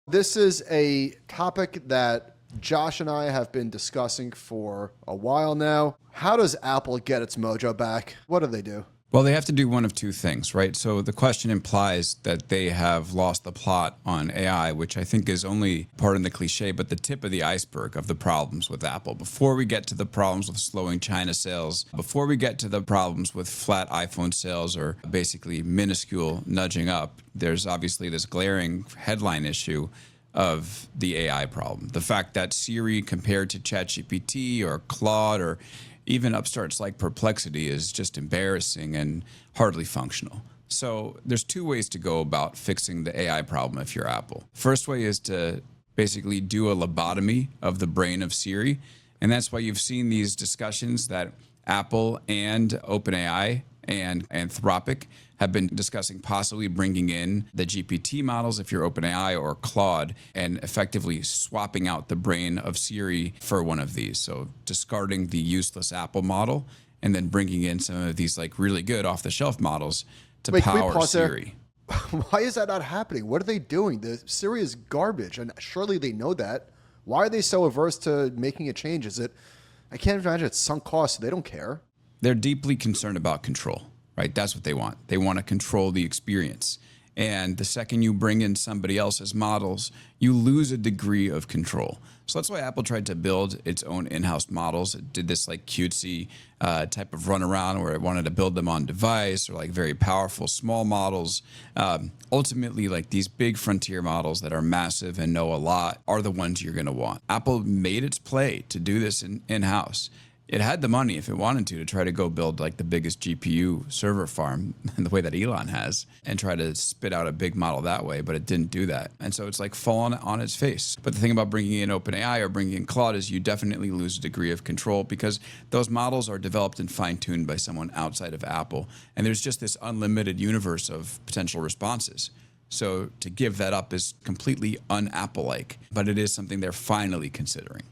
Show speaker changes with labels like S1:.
S1: This is a topic that Josh and I have been discussing for a while now. How does Apple get its mojo back? What do they do?
S2: Well, they have to do one of two things, right? So the question implies that they have lost the plot on AI, which I think is only, pardon the cliche, but the tip of the iceberg of the problems with Apple. Before we get to the problems with slowing China sales, before we get to the problems with flat iPhone sales or basically minuscule nudging up, there's obviously this glaring headline issue of the AI problem. The fact that Siri compared to ChatGPT or Claude or even upstarts like Perplexity is just embarrassing and hardly functional. So there's two ways to go about fixing the AI problem if you're Apple. First way is to basically do a lobotomy of the brain of Siri. And that's why you've seen these discussions that Apple and OpenAI and Anthropic have been discussing possibly bringing in the GPT models if you're OpenAI or Claude and effectively swapping out the brain of Siri for one of these. So discarding the useless Apple model and then bringing in some of these like really good off-the-shelf models to power Siri.
S1: Why is that not happening? What are they doing? The Siri is garbage, and surely they know that. Why are they so averse to making a change? Is it, I can't imagine it's sunk cost, so they don't care.
S2: They're deeply concerned about control, right? That's what they want. They want to control the experience. And the second you bring in somebody else's models, you lose a degree of control. So that's why Apple tried to build its own in-house models. It did this like cutesy type of runaround where it wanted to build them on device or like very powerful small models. Ultimately, like these big frontier models that are massive and know a lot are the ones you're going to want. Apple made its play to do this in-house. It had the money if it wanted to try to go build like the biggest GPU server farm in the way that Elon has and try to spit out a big model that way, but it didn't do that. And so it's like fallen on its face. But the thing about bringing in OpenAI or bringing in Claude is you definitely lose a degree of control because those models are developed and fine-tuned by someone outside of Apple. And there's just this unlimited universe of potential responses. So to give that up is completely un-Apple-like, but it is something they're finally considering.